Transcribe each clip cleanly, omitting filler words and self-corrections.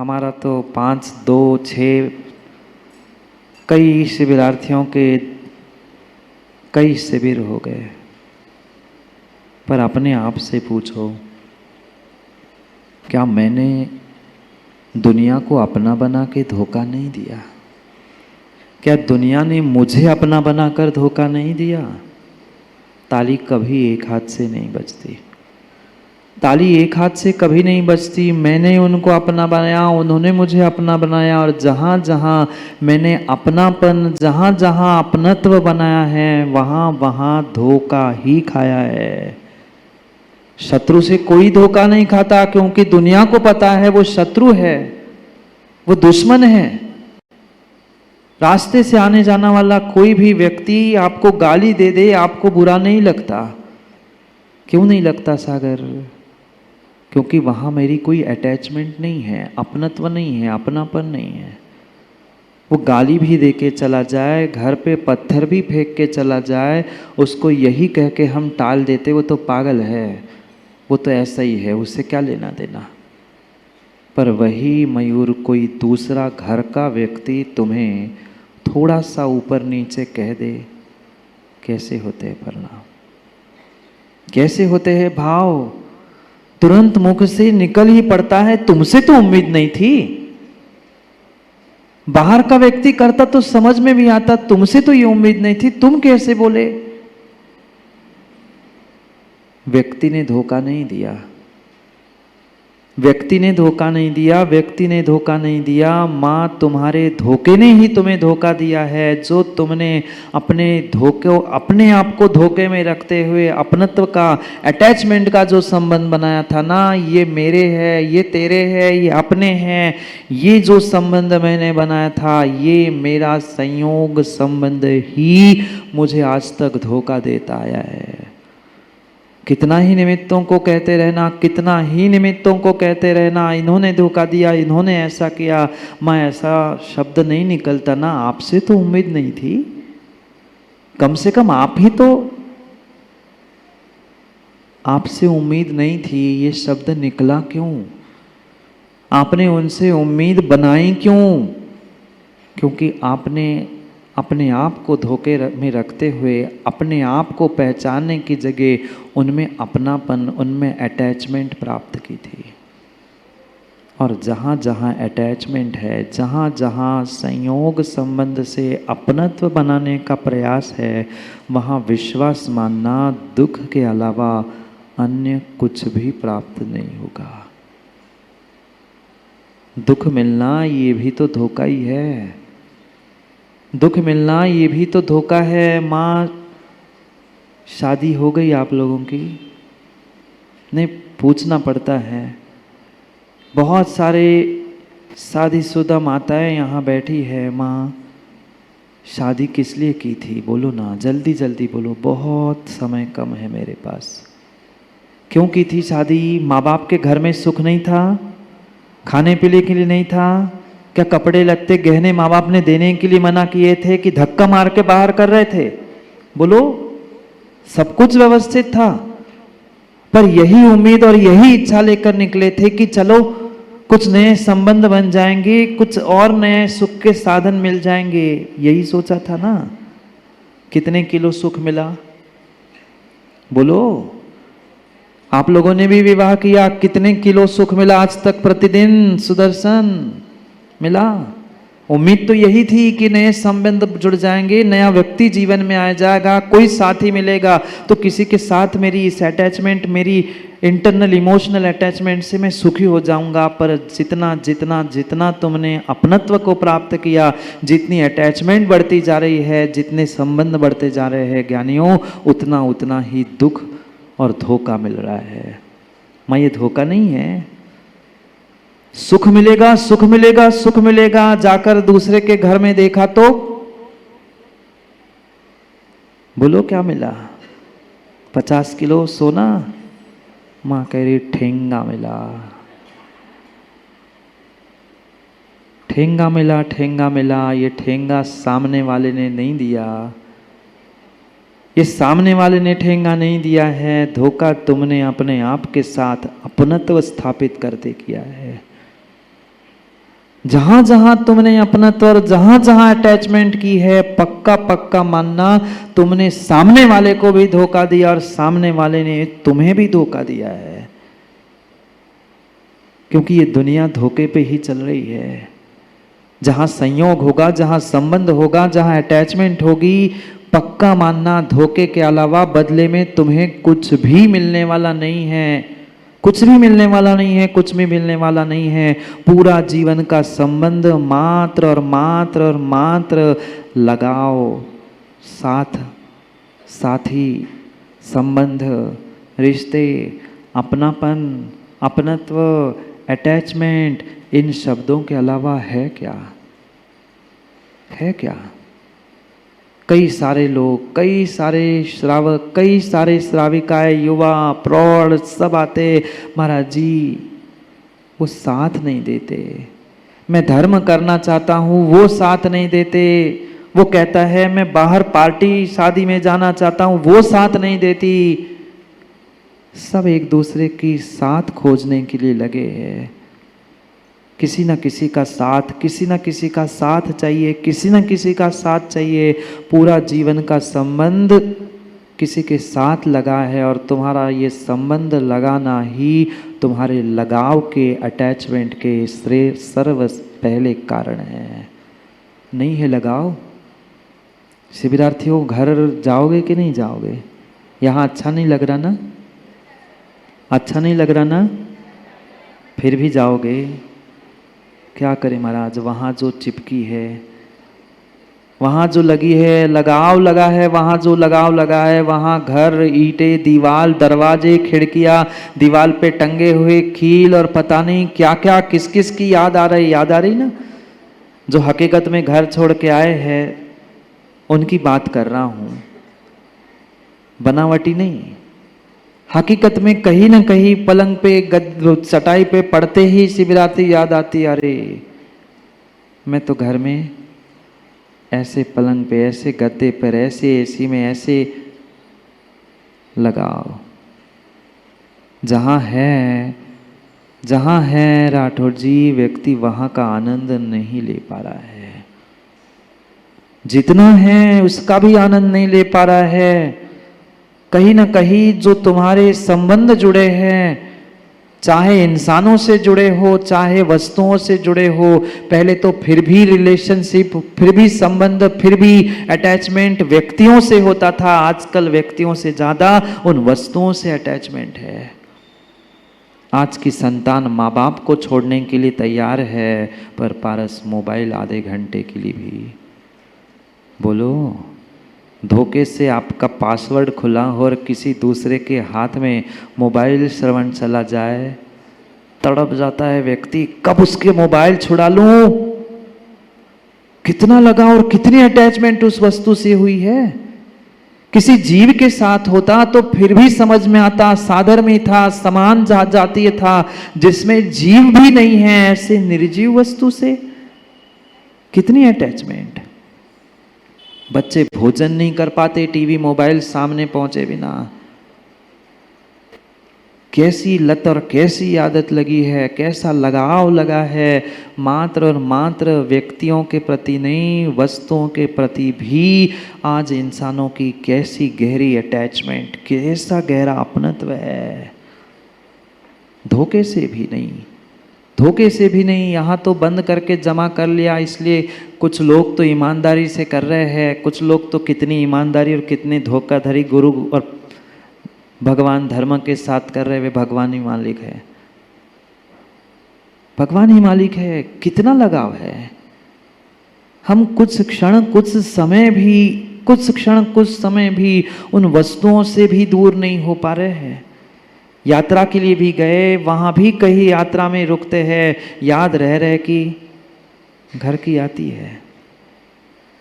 हमारा तो 5, 2, 6 कई शिविरार्थियों के कई शिविर हो गए। पर अपने आप से पूछो, क्या मैंने दुनिया को अपना बना के धोखा नहीं दिया? क्या दुनिया ने मुझे अपना बनाकर धोखा नहीं दिया? ताली कभी एक हाथ से नहीं बजती। ताली एक हाथ से कभी नहीं बजती। मैंने उनको अपना बनाया, उन्होंने मुझे अपना बनाया, और जहाँ जहाँ मैंने अपनापन, जहाँ जहाँ अपनत्व बनाया है, वहाँ वहाँ धोखा ही खाया है। शत्रु से कोई धोखा नहीं खाता, क्योंकि दुनिया को पता है वो शत्रु है, वो दुश्मन है। रास्ते से आने जाने वाला कोई भी व्यक्ति आपको गाली दे दे, आपको बुरा नहीं लगता। क्यों नहीं लगता सागर? क्योंकि वहाँ मेरी कोई अटैचमेंट नहीं है, अपनत्व नहीं है, अपनापन नहीं है। वो गाली भी दे के चला जाए, घर पे पत्थर भी फेंक के चला जाए, उसको यही कह के हम टाल देते, वो तो पागल है, वो तो ऐसा ही है, उससे क्या लेना देना। पर वही मयूर कोई दूसरा घर का व्यक्ति तुम्हें थोड़ा सा ऊपर नीचे कह दे, कैसे होते हैं परिणाम, कैसे होते हैं भाव? तुरंत मुख से निकल ही पड़ता है, तुमसे तो उम्मीद नहीं थी। बाहर का व्यक्ति करता तो समझ में भी आता, तुमसे तो ये उम्मीद नहीं थी, तुम कैसे बोले? व्यक्ति ने धोखा नहीं दिया, व्यक्ति ने धोखा नहीं दिया, व्यक्ति ने धोखा नहीं दिया। माँ तुम्हारे धोखे ने ही तुम्हें धोखा दिया है। जो तुमने अपने धोखे, अपने आप को धोखे में रखते हुए अपनत्व का, अटैचमेंट का जो संबंध बनाया था ना, ये मेरे है, ये तेरे है, ये अपने हैं, ये जो संबंध मैंने बनाया था, ये मेरा संयोग संबंध ही मुझे आज तक धोखा देता आया है। कितना ही निमित्तों को कहते रहना, कितना ही निमित्तों को कहते रहना, इन्होंने धोखा दिया, इन्होंने ऐसा किया। मैं ऐसा शब्द नहीं निकलता ना, आपसे तो उम्मीद नहीं थी, कम से कम आप ही तो, आपसे उम्मीद नहीं थी, ये शब्द निकला क्यों? आपने उनसे उम्मीद बनाई क्यों? क्योंकि आपने अपने आप को धोखे में रखते हुए अपने आप को पहचानने की जगह उनमें अपनापन, उनमें अटैचमेंट प्राप्त की थी। और जहाँ जहाँ अटैचमेंट है, जहाँ जहाँ संयोग संबंध से अपनत्व बनाने का प्रयास है, वहाँ विश्वास मानना, दुख के अलावा अन्य कुछ भी प्राप्त नहीं होगा। दुख मिलना ये भी तो धोखा ही है, दुख मिलना ये भी तो धोखा है। माँ, शादी हो गई आप लोगों की? नहीं, पूछना पड़ता है। बहुत सारे शादीशुदा माताएं यहाँ बैठी है। माँ, शादी किस लिए की थी? बोलो ना, जल्दी जल्दी बोलो, बहुत समय कम है मेरे पास। क्यों की थी शादी? माँ बाप के घर में सुख नहीं था? खाने पीने के लिए नहीं था? क्या कपड़े लत्ते गहने माँ बाप ने देने के लिए मना किए थे कि धक्का मार के बाहर कर रहे थे? बोलो, सब कुछ व्यवस्थित था, पर यही उम्मीद और यही इच्छा लेकर निकले थे कि चलो कुछ नए संबंध बन जाएंगे, कुछ और नए सुख के साधन मिल जाएंगे, यही सोचा था ना। कितने किलो सुख मिला? बोलो, आप लोगों ने भी विवाह किया, कितने किलो सुख मिला आज तक प्रतिदिन? सुदर्शन, मिला? उम्मीद तो यही थी कि नए संबंध जुड़ जाएंगे, नया व्यक्ति जीवन में आ जाएगा, कोई साथी मिलेगा तो किसी के साथ मेरी इस अटैचमेंट, मेरी इंटरनल इमोशनल अटैचमेंट से मैं सुखी हो जाऊंगा। पर जितना जितना जितना तुमने अपनत्व को प्राप्त किया, जितनी अटैचमेंट बढ़ती जा रही है, जितने संबंध बढ़ते जा रहे हैं ज्ञानियों, उतना उतना ही दुख और धोखा मिल रहा है। माँ, ये धोखा नहीं है। सुख मिलेगा, सुख मिलेगा, सुख मिलेगा, जाकर दूसरे के घर में देखा तो बोलो क्या मिला? 50 किलो सोना? माँ कह रही ठेंगा मिला, ठेंगा मिला, ठेंगा मिला। ये ठेंगा सामने वाले ने नहीं दिया, ये सामने वाले ने ठेंगा नहीं दिया है, धोखा तुमने अपने आप के साथ अपनत्व स्थापित करते किया है। जहां जहां तुमने अपनत्व और जहां जहां अटैचमेंट की है, पक्का पक्का मानना तुमने सामने वाले को भी धोखा दिया और सामने वाले ने तुम्हें भी धोखा दिया है। क्योंकि ये दुनिया धोखे पे ही चल रही है। जहां संयोग होगा, जहां संबंध होगा, जहां अटैचमेंट होगी, पक्का मानना धोखे के अलावा बदले में तुम्हें कुछ भी मिलने वाला नहीं है। कुछ भी मिलने वाला नहीं है, कुछ भी मिलने वाला नहीं है। पूरा जीवन का संबंध मात्र और मात्र और मात्र लगाओ, साथ, साथी, संबंध, रिश्ते, अपनापन, अपनत्व, अटैचमेंट, इन शब्दों के अलावा है क्या? है क्या? कई सारे लोग, कई सारे श्रावक, कई सारे श्राविकाएं, युवा, प्रौढ़ सब आते, महाराज जी वो साथ नहीं देते। मैं धर्म करना चाहता हूँ, वो साथ नहीं देते। वो कहता है मैं बाहर पार्टी शादी में जाना चाहता हूँ, वो साथ नहीं देती। सब एक दूसरे की साथ खोजने के लिए लगे हैं। किसी न किसी का साथ, किसी न किसी का साथ चाहिए, किसी न किसी का साथ चाहिए। पूरा जीवन का संबंध किसी के साथ लगा है और तुम्हारा ये संबंध लगाना ही तुम्हारे लगाव के, अटैचमेंट के सर्व पहले कारण है। नहीं है लगाव? शिविरार्थियों, घर जाओगे कि नहीं जाओगे? यहाँ अच्छा नहीं लग रहा ना? अच्छा नहीं लग रहा ना? फिर भी जाओगे? क्या करें महाराज, वहाँ जो चिपकी है, वहाँ जो लगी है, लगाव लगा है, वहाँ जो लगाव लगा है, वहाँ घर, ईंटें, दीवार, दरवाजे, खिड़कियाँ, दीवार पे टंगे हुए खील और पता नहीं क्या क्या, किस किस की याद आ रही, याद आ रही ना? जो हकीकत में घर छोड़ के आए हैं उनकी बात कर रहा हूँ, बनावटी नहीं। हकीकत में कहीं ना कहीं पलंग पे, चटाई पे पड़ते ही शिविरार्थी याद आती, अरे मैं तो घर में ऐसे पलंग पे, ऐसे गद्दे पर, ऐसे एसी में, ऐसे लगाओ। जहां है राठौर जी, व्यक्ति वहां का आनंद नहीं ले पा रहा है। जितना है उसका भी आनंद नहीं ले पा रहा है। कहीं ना कहीं जो तुम्हारे संबंध जुड़े हैं, चाहे इंसानों से जुड़े हो, चाहे वस्तुओं से जुड़े हो, पहले तो फिर भी रिलेशनशिप, फिर भी संबंध, फिर भी अटैचमेंट व्यक्तियों से होता था। आजकल व्यक्तियों से ज्यादा उन वस्तुओं से अटैचमेंट है। आज की संतान माँ बाप को छोड़ने के लिए तैयार है, पर पारस मोबाइल आधे घंटे के लिए भी। बोलो, धोखे से आपका पासवर्ड खुला हो और किसी दूसरे के हाथ में मोबाइल श्रवण चला जाए, तड़प जाता है व्यक्ति, कब उसके मोबाइल छुड़ा लूं। कितना लगा और कितनी अटैचमेंट उस वस्तु से हुई है। किसी जीव के साथ होता तो फिर भी समझ में आता, साधर्मी था, समान जातीय था। जिसमें जीव भी नहीं है, ऐसे निर्जीव वस्तु से कितनी अटैचमेंट। बच्चे भोजन नहीं कर पाते टीवी मोबाइल सामने पहुंचे बिना। कैसी लत और कैसी आदत लगी है, कैसा लगाव लगा है। मात्र और मात्र व्यक्तियों के प्रति नहीं, वस्तुओं के प्रति भी आज इंसानों की कैसी गहरी अटैचमेंट, कैसा गहरा अपनत्व है। धोखे से भी नहीं, धोखे से भी नहीं। यहाँ तो बंद करके जमा कर लिया, इसलिए कुछ लोग तो ईमानदारी से कर रहे हैं, कुछ लोग तो कितनी ईमानदारी और कितनी धोखाधड़ी गुरु और भगवान धर्म के साथ कर रहे, वे भगवान ही मालिक है। भगवान ही मालिक है। कितना लगाव है। हम कुछ क्षण, कुछ समय भी उन वस्तुओं से भी दूर नहीं हो पा रहे हैं। यात्रा के लिए भी गए, वहां भी कहीं यात्रा में रुकते हैं, याद रह रहे कि घर की आती है,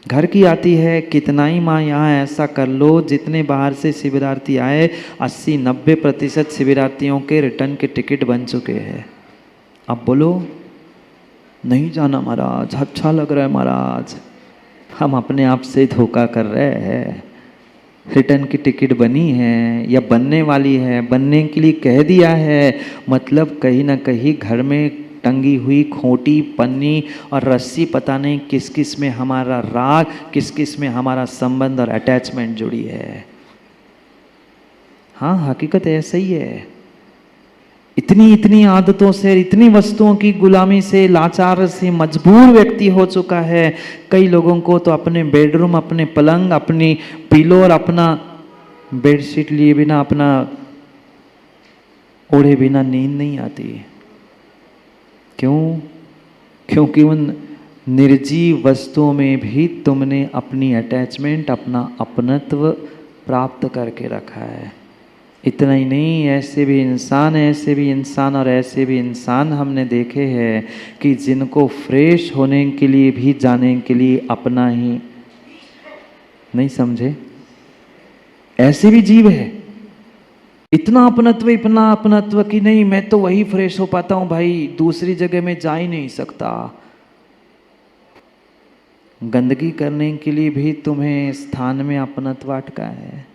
घर की आती है। कितना ही माँ यहाँ ऐसा कर लो, जितने बाहर से शिविरार्थी आए 80-90% शिविरार्थियों के रिटर्न के टिकट बन चुके हैं। अब बोलो नहीं जाना महाराज, अच्छा लग रहा है महाराज। हम अपने आप से धोखा कर रहे हैं। रिटर्न की टिकट बनी है या बनने वाली है, बनने के लिए कह दिया है, मतलब कहीं ना कहीं घर में टंगी हुई खोटी पन्नी और रस्सी, पता नहीं किस किस में हमारा राग, किस किस में हमारा संबंध और अटैचमेंट जुड़ी है। हाँ, हकीकत ऐसा ही है। इतनी इतनी आदतों से, इतनी वस्तुओं की गुलामी से, लाचार से मजबूर व्यक्ति हो चुका है। कई लोगों को तो अपने बेडरूम, अपने पलंग, अपनी पिलो और अपना बेडशीट लिए बिना, अपना ओढ़े बिना नींद नहीं आती। क्यों? क्योंकि उन निर्जीव वस्तुओं में भी तुमने अपनी अटैचमेंट, अपना अपनत्व प्राप्त करके रखा है। इतना ही नहीं, ऐसे भी इंसान और ऐसे भी इंसान हमने देखे हैं कि जिनको फ्रेश होने के लिए भी जाने के लिए अपना ही नहीं समझे, ऐसे भी जीव है। इतना अपनत्व कि नहीं, मैं तो वही फ्रेश हो पाता हूं भाई, दूसरी जगह में जा ही नहीं सकता। गंदगी करने के लिए भी तुम्हें स्थान में अपनत्व अटका है।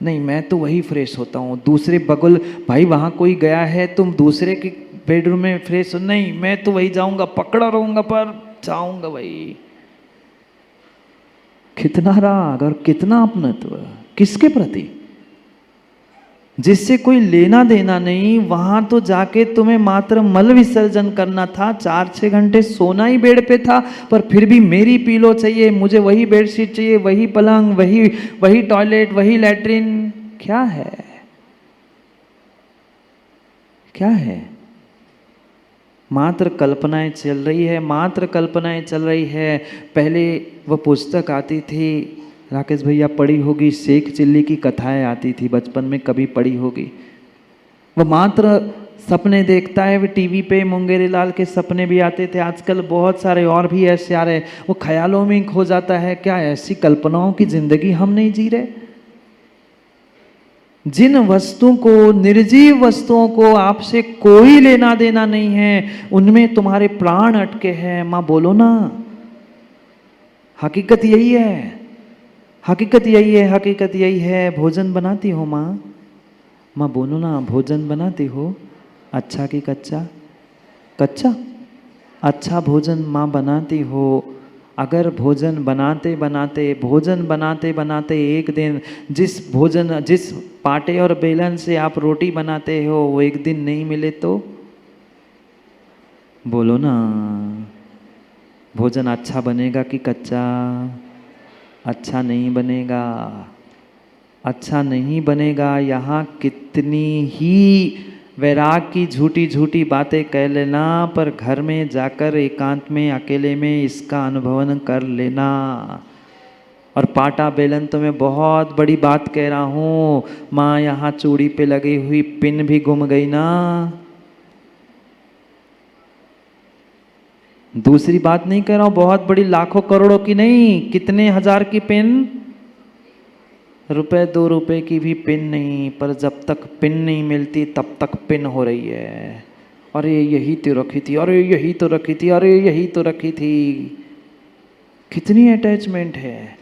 नहीं, मैं तो वही फ्रेश होता हूँ, दूसरे बगल भाई वहाँ कोई गया है, तुम दूसरे के बेडरूम में फ्रेश हो, नहीं मैं तो वही जाऊँगा, पकड़ा रहूँगा पर जाऊँगा वही। कितना राग और कितना अपनत्व, किसके प्रति? जिससे कोई लेना देना नहीं, वहां तो जाके तुम्हें मात्र मल विसर्जन करना था, 4-6 घंटे सोना ही बेड पे था, पर फिर भी मेरी पीलो चाहिए, मुझे वही बेडशीट चाहिए, वही पलंग, वही टॉयलेट, वही लैट्रिन। क्या है? क्या है? मात्र कल्पनाएं चल रही है, मात्र कल्पनाएं चल रही है। पहले वह पुस्तक आती थी, राकेश भैया पढ़ी होगी, शेख चिल्ली की कथाएं आती थी बचपन में, कभी पढ़ी होगी। वह मात्र सपने देखता है, वो टीवी पे मुंगेरी लाल के सपने भी आते थे, आजकल बहुत सारे और भी ऐसे आ रहे, वो ख्यालों में खो जाता है। क्या ऐसी कल्पनाओं की जिंदगी हम नहीं जी रहे? जिन वस्तुओं को, निर्जीव वस्तुओं को आपसे कोई लेना देना नहीं है, उनमें तुम्हारे प्राण अटके हैं। माँ बोलो ना, हकीकत यही है, हकीकत यही है, हकीकत यही है। भोजन बनाती हो माँ? माँ बोलो ना, भोजन बनाती हो? अच्छा कि कच्चा? कच्चा? अच्छा भोजन माँ बनाती हो। अगर भोजन बनाते बनाते एक दिन जिस पाटे और बेलन से आप रोटी बनाते हो वो एक दिन नहीं मिले तो? बोलो ना, भोजन अच्छा बनेगा कि कच्चा? अच्छा नहीं बनेगा, अच्छा नहीं बनेगा। यहाँ कितनी ही वैराग की झूठी झूठी बातें कह लेना, पर घर में जाकर एकांत में अकेले में इसका अनुभव कर लेना। और पाटा बेलन तो मैं बहुत बड़ी बात कह रहा हूँ, माँ यहाँ चूड़ी पे लगी हुई पिन भी गुम गई ना। दूसरी बात नहीं कह रहा हूँ, बहुत बड़ी लाखों करोड़ों की नहीं, कितने हजार की पिन, रुपए 2 रुपए की भी पिन नहीं, पर जब तक पिन नहीं मिलती तब तक पिन हो रही है। अरे यही तो रखी थी, अरे यही तो रखी थी, अरे यही तो रखी थी। कितनी अटैचमेंट है।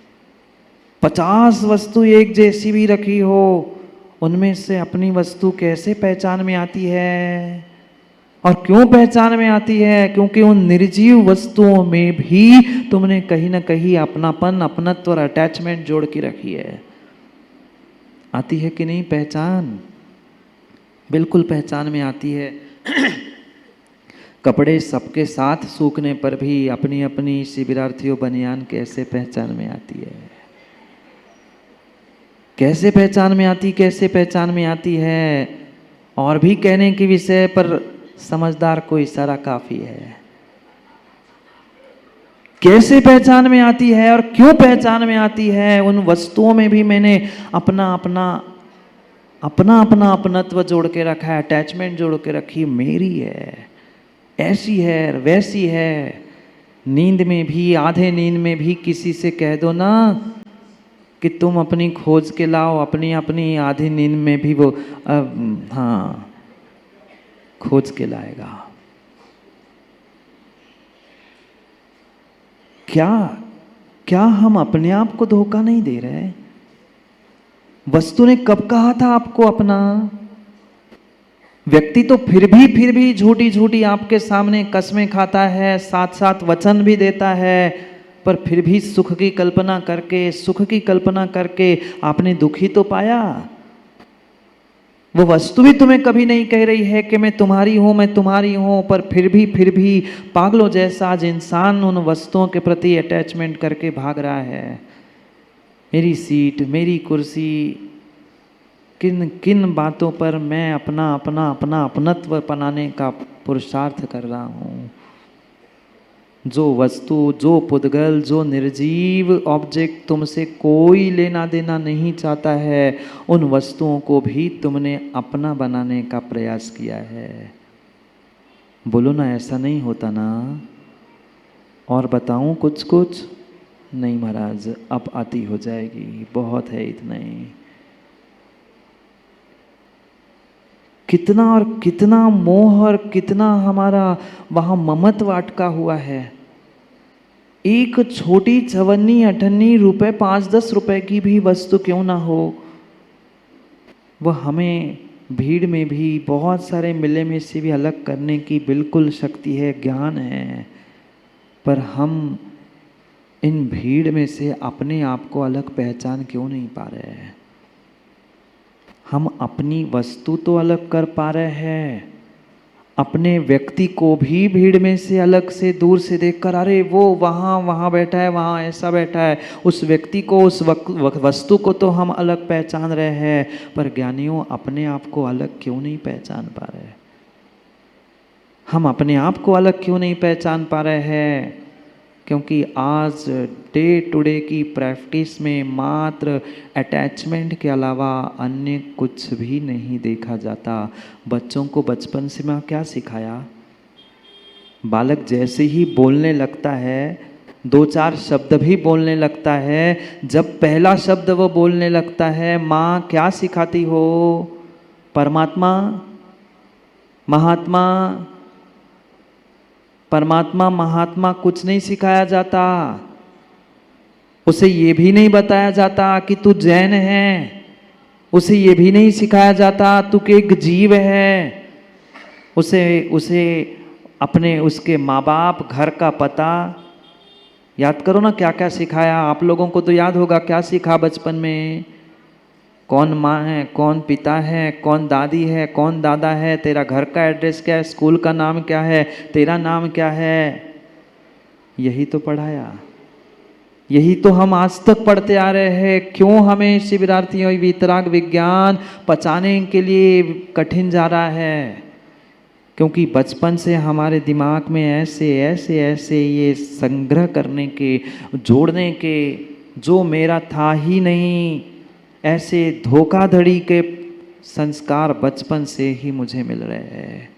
50 वस्तु एक जैसी भी रखी हो, उनमें से अपनी वस्तु कैसे पहचान में आती है? और क्यों पहचान में आती है? क्योंकि उन निर्जीव वस्तुओं में भी तुमने कहीं ना कहीं अपनापन, अपनत्व और अटैचमेंट जोड़ के रखी है। आती है कि नहीं पहचान? बिल्कुल पहचान में आती है। कपड़े सबके साथ सूखने पर भी अपनी अपनी शिविरार्थियों बनियान कैसे पहचान में आती है? कैसे पहचान में आती, कैसे पहचान में आती है? और भी कहने के विषय, पर समझदार को इशारा काफी है। कैसे पहचान में आती है और क्यों पहचान में आती है? उन वस्तुओं में भी मैंने अपना अपना अपनत्व जोड़ के रखा है, अटैचमेंट जोड़ के रखी। मेरी है, ऐसी है, वैसी है। नींद में भी, आधे नींद में भी किसी से कह दो ना कि तुम अपनी खोज के लाओ, अपनी अपनी आधी नींद में भी वो हाँ खोज के लाएगा। क्या हम अपने आप को धोखा नहीं दे रहे? वस्तु ने कब कहा था आपको अपना? व्यक्ति तो फिर भी झूठी झूठी आपके सामने कस्में खाता है, साथ साथ वचन भी देता है, पर फिर भी सुख की कल्पना करके आपने दुखी तो पाया। वो वस्तु भी तुम्हें कभी नहीं कह रही है कि मैं तुम्हारी हूं, पर फिर भी पागलों जैसा आज इंसान उन वस्तुओं के प्रति अटैचमेंट करके भाग रहा है। मेरी सीट, मेरी कुर्सी, किन किन बातों पर मैं अपना अपनत्व बनाने का पुरुषार्थ कर रहा हूँ। जो वस्तु, जो पुद्गल, जो निर्जीव ऑब्जेक्ट तुमसे कोई लेना देना नहीं चाहता है, उन वस्तुओं को भी तुमने अपना बनाने का प्रयास किया है। बोलो ना, ऐसा नहीं होता ना? और बताऊं कुछ? नहीं महाराज, अब आती हो जाएगी, बहुत है इतना ही। कितना और कितना मोह और कितना हमारा वहां ममत्व अटका हुआ है। एक छोटी चवन्नी अठन्नी रुपए, 5-10 रुपए की भी वस्तु क्यों ना हो, वह हमें भीड़ में भी, बहुत सारे मिले में से भी अलग करने की बिल्कुल शक्ति है, ज्ञान है। पर हम इन भीड़ में से अपने आप को अलग पहचान क्यों नहीं पा रहे हैं? हम अपनी वस्तु तो अलग कर पा रहे हैं, अपने व्यक्ति को भी भीड़ में से अलग से दूर से देखकर, अरे वो वहाँ बैठा है, वहाँ ऐसा बैठा है, उस व्यक्ति को, उस वस्तु को तो हम अलग पहचान रहे हैं, पर ज्ञानियों अपने आप को अलग क्यों नहीं पहचान पा रहे? हम अपने आप को अलग क्यों नहीं पहचान पा रहे हैं? क्योंकि आज डे टू डे की प्रैक्टिस में मात्र अटैचमेंट के अलावा अन्य कुछ भी नहीं देखा जाता। बच्चों को बचपन से मैं क्या सिखाया? बालक जैसे ही बोलने लगता है, 2-4 शब्द भी बोलने लगता है, जब पहला शब्द वो बोलने लगता है, माँ क्या सिखाती हो? परमात्मा, महात्मा, परमात्मा महात्मा कुछ नहीं सिखाया जाता। उसे ये भी नहीं बताया जाता कि तू जैन है, उसे ये भी नहीं सिखाया जाता तू कि एक जीव है। उसे अपने, उसके माँ बाप, घर का पता याद करो ना, क्या क्या सिखाया। आप लोगों को तो याद होगा क्या सीखा बचपन में। कौन माँ है, कौन पिता है, कौन दादी है, कौन दादा है, तेरा घर का एड्रेस क्या है, स्कूल का नाम क्या है, तेरा नाम क्या है, यही तो पढ़ाया। यही तो हम आज तक पढ़ते आ रहे हैं। क्यों हमें शिविरार्थियों वितराग विज्ञान पचाने के लिए कठिन जा रहा है? क्योंकि बचपन से हमारे दिमाग में ऐसे ऐसे ऐसे ये संग्रह करने के, जोड़ने के, जो मेरा था ही नहीं, ऐसे धोखाधड़ी के संस्कार बचपन से ही मुझे मिल रहे हैं।